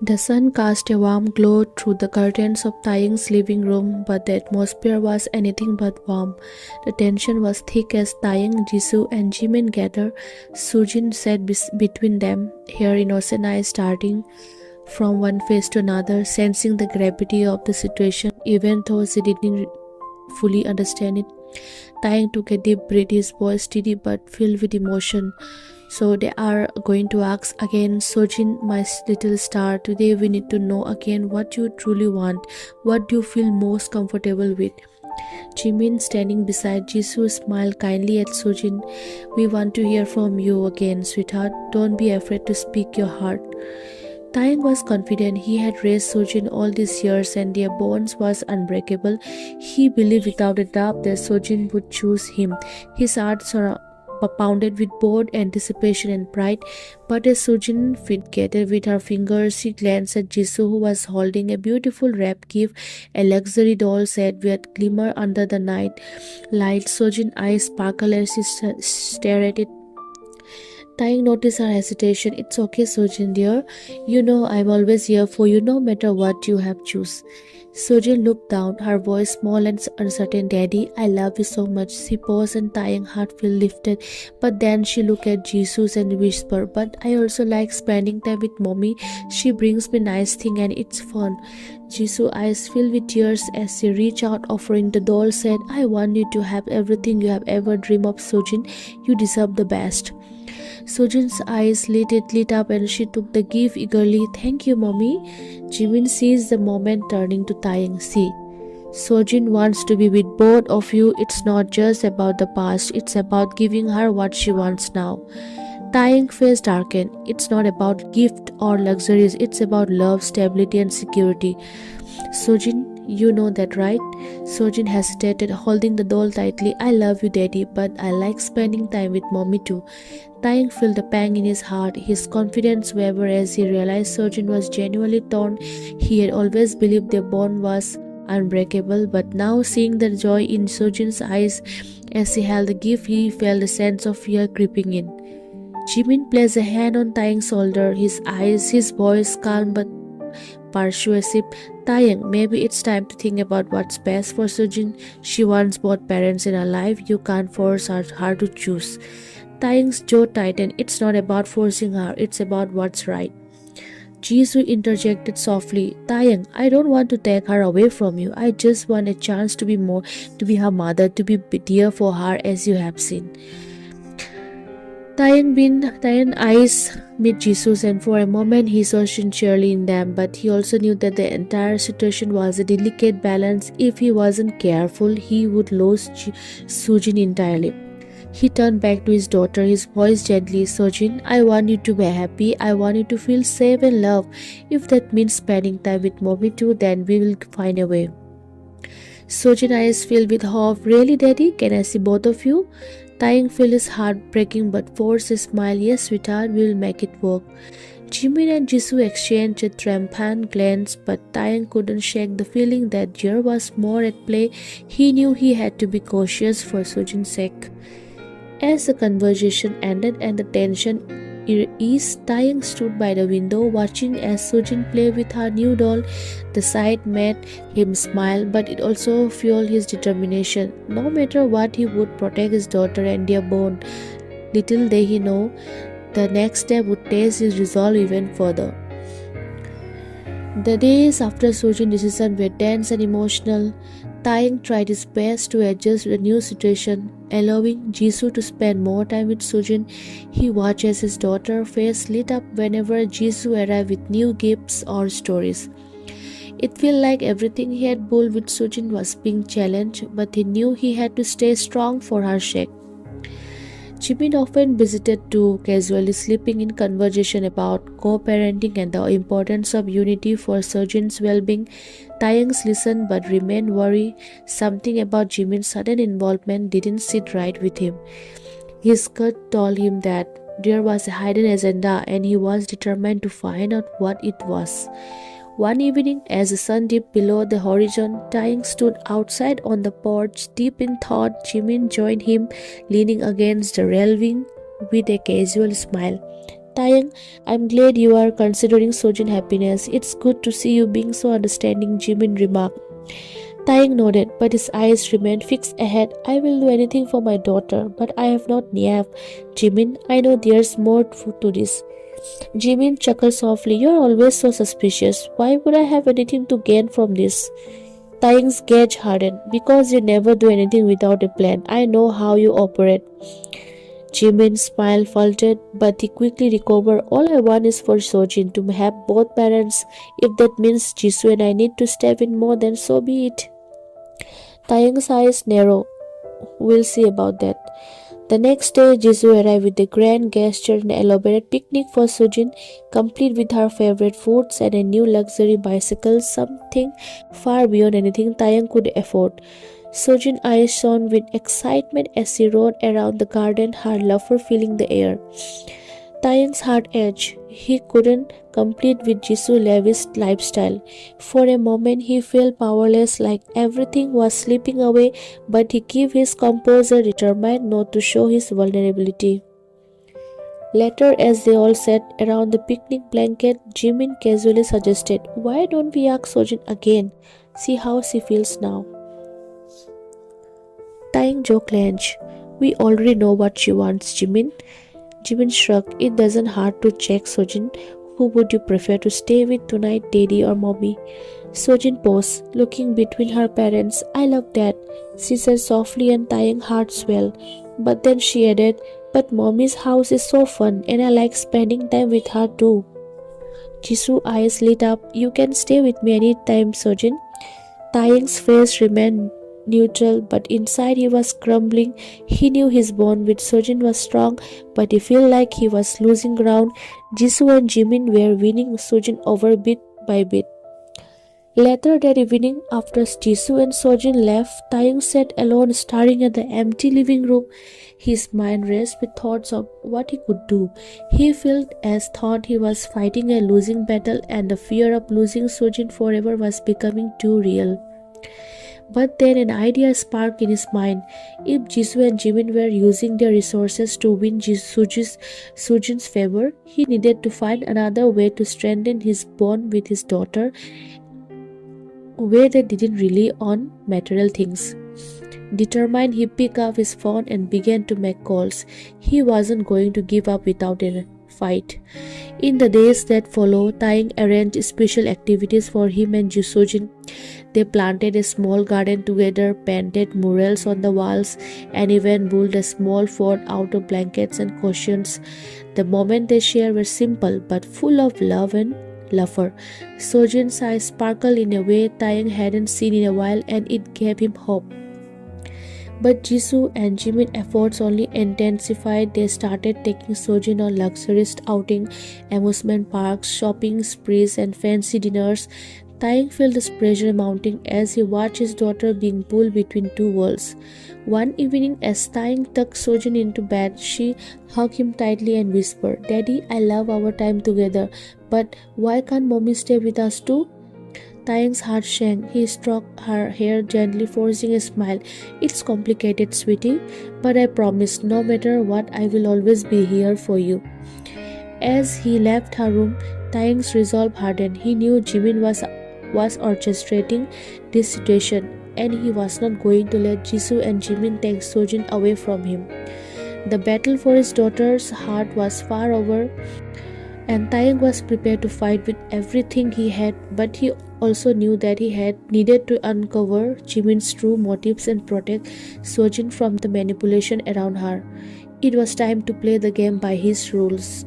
The sun cast a warm glow through the curtains of Taeyang's living room, but the atmosphere was anything but warm. The tension was thick as Taeyang, Jisoo, and Jimin gathered. Sojin sat between them, her innocent eyes starting from one face to another, sensing the gravity of the situation, even though she didn't fully understand it. Taeyang took a deep breath, his voice steady but filled with emotion. So they are going to ask again, Sojin, my little star, today we need to know again what you truly want, what you feel most comfortable with. Jimin, standing beside Jisoo, smiled kindly at Sojin. We want to hear from you again, sweetheart. Don't be afraid to speak your heart. Taeyang was confident. He had raised Sojin all these years and their bonds was unbreakable. He believed without a doubt that Sojin would choose him. His heart pounded with both anticipation and pride, but as Sojin gathered with her fingers, she glanced at Jisoo, who was holding a beautiful wrap gift, a luxury doll set with glimmer under the night light. Sojin's eyes sparkled as she stared at it. Taeyang noticed her hesitation. It's okay, Sojin dear. You know I'm always here for you no matter what you have choose. Sojin looked down, her voice small and uncertain. Daddy, I love you so much. She paused and Taeyang's heart felt lifted. But then she looked at Jesus and whispered, but I also like spending time with mommy. She brings me nice things and it's fun. Jesus' eyes filled with tears as she reached out offering the doll said, I want you to have everything you have ever dreamed of, Sojin. You deserve the best. Sojin's eyes lit up and she took the gift eagerly. Thank you, mommy. Jimin seized the moment, turning to Taeyang. See, Sojin wants to be with both of you. It's not just about the past, it's about giving her what she wants now. Taeyang's face darkened. It's not about gift or luxuries, it's about love, stability, and security. Sojin, you know that, right? Sojin hesitated, holding the doll tightly. I love you, Daddy, but I like spending time with mommy too. Taeyang felt a pang in his heart. His confidence wavered as he realized Sojin was genuinely torn. He had always believed their bond was unbreakable, but now seeing the joy in Sojin's eyes as he held the gift, he felt a sense of fear creeping in. Jimin placed a hand on Taeyang's shoulder, his voice calm but persuasive. Taeyang, maybe it's time to think about what's best for Sojin. She wants both parents in her life. You can't force her to choose. Taeyang's jaw tightened. It's not about forcing her, it's about what's right. Jisoo interjected softly. Taeyang, I don't want to take her away from you. I just want a chance to be her mother, to be dear for her as you have seen. Taeyang's eyes met Jisoo's and for a moment he saw sincerely in them, but he also knew that the entire situation was a delicate balance. If he wasn't careful, he would lose Sojin entirely. He turned back to his daughter, his voice gently. Sojin, I want you to be happy. I want you to feel safe and loved. If that means spending time with mommy too, then we will find a way. Sojin's eyes filled with hope. Really, Daddy? Can I see both of you? Taeyang felt his heart breaking but forced a smile. Yes, sweetheart, we will make it work. Jimin and Jisoo exchanged a triumphant glance, but Taeyang couldn't shake the feeling that there was more at play. He knew he had to be cautious for Sojin's sake. As the conversation ended and the tension eased, Taeyang stood by the window watching as Sojin played with her new doll. The sight made him smile, but it also fueled his determination. No matter what, he would protect his daughter and their bond. Little did he know, the next step would test his resolve even further. The days after Sojin's decision were tense and emotional. Taeyang tried his best to adjust to the new situation, allowing Jisoo to spend more time with Sojin. He watched as his daughter's face lit up whenever Jisoo arrived with new gifts or stories. It felt like everything he had built with Sojin was being challenged, but he knew he had to stay strong for her sake. Jimin often visited too, casually slipping in conversation about co-parenting and the importance of unity for Sojin's well-being. Taeyang listened but remained worried. Something about Jimin's sudden involvement didn't sit right with him. His gut told him that there was a hidden agenda and he was determined to find out what it was. One evening, as the sun dipped below the horizon, Taeyang stood outside on the porch, deep in thought. Jimin joined him, leaning against the railing with a casual smile. Taeyang, I'm glad you are considering Sojin happiness. It's good to see you being so understanding, Jimin remarked. Taeyang nodded, but his eyes remained fixed ahead. I will do anything for my daughter, but I have not napped. Jimin, I know there's more to this. Jimin chuckled softly. You're always so suspicious. Why would I have anything to gain from this? Taeyang's gaze hardened. Because you never do anything without a plan. I know how you operate. Jimin's smile faltered, but he quickly recovered. All I want is for Sojin to have both parents. If that means Jisoo and I need to step in more, then so be it. Taeyang's eyes narrowed. We'll see about that. The next day, Jisoo arrived with a grand gesture and elaborate picnic for Sojin, complete with her favorite foods and a new luxury bicycle, something far beyond anything Taeyang could afford. Sojin's eyes shone with excitement as she rode around the garden, her lover filling the air. Taeyang's heart edged. He couldn't compete with Jisoo's lavish lifestyle. For a moment he felt powerless, like everything was slipping away, but he kept his composure, determined not to show his vulnerability. Later, as they all sat around the picnic blanket, Jimin casually suggested, Why don't we ask Sojin again? See how she feels now. Taeyang jaw clenched. We already know what she wants, Jimin. Jimin shrugged. It doesn't hurt to check, Sojin. Who would you prefer to stay with tonight, Daddy or Mommy? Sojin paused, looking between her parents. I love that, she said softly, and Taeyang's heart swelled. But then she added, But Mommy's house is so fun and I like spending time with her too. Jisoo's eyes lit up. You can stay with me anytime, Sojin. Taeyang's face remained neutral, but inside he was crumbling. He knew his bond with Sojin was strong, but he felt like he was losing ground. Jisoo and Jimin were winning Sojin over bit by bit. Later that evening, after Jisoo and Sojin left, Taeyang sat alone staring at the empty living room. His mind raced with thoughts of what he could do. He felt as thought he was fighting a losing battle, and the fear of losing Sojin forever was becoming too real. But then an idea sparked in his mind. If Jisoo and Jimin were using their resources to win Sojin's favor, he needed to find another way to strengthen his bond with his daughter, a way that didn't rely on material things. Determined, he picked up his phone and began to make calls. He wasn't going to give up without a fight. In the days that followed, Taeyang arranged special activities for him and Sojin. They planted a small garden together, painted murals on the walls, and even built a small fort out of blankets and cushions. The moments they shared were simple but full of love and laughter. Sojin's eyes sparkled in a way Taeyang hadn't seen in a while, and it gave him hope. But Jisoo and Jimin's efforts only intensified. They started taking Sojin on luxurious outings, amusement parks, shopping sprees, and fancy dinners. Taeyang felt this pressure mounting as he watched his daughter being pulled between two worlds. One evening, as Taeyang tucked Sojin into bed, she hugged him tightly and whispered, Daddy, I love our time together, but why can't Mommy stay with us too? Taeyang's heart sank. He stroked her hair gently, forcing a smile. It's complicated, sweetie, but I promise, no matter what, I will always be here for you. As he left her room, Taeyang's resolve hardened. He knew Jimin was orchestrating this situation, and he was not going to let Jisoo and Jimin take Sojin away from him. The battle for his daughter's heart was far over, and Taeyang was prepared to fight with everything he had, but he also knew that he had needed to uncover Jimin's true motives and protect Sojin from the manipulation around her. It was time to play the game by his rules.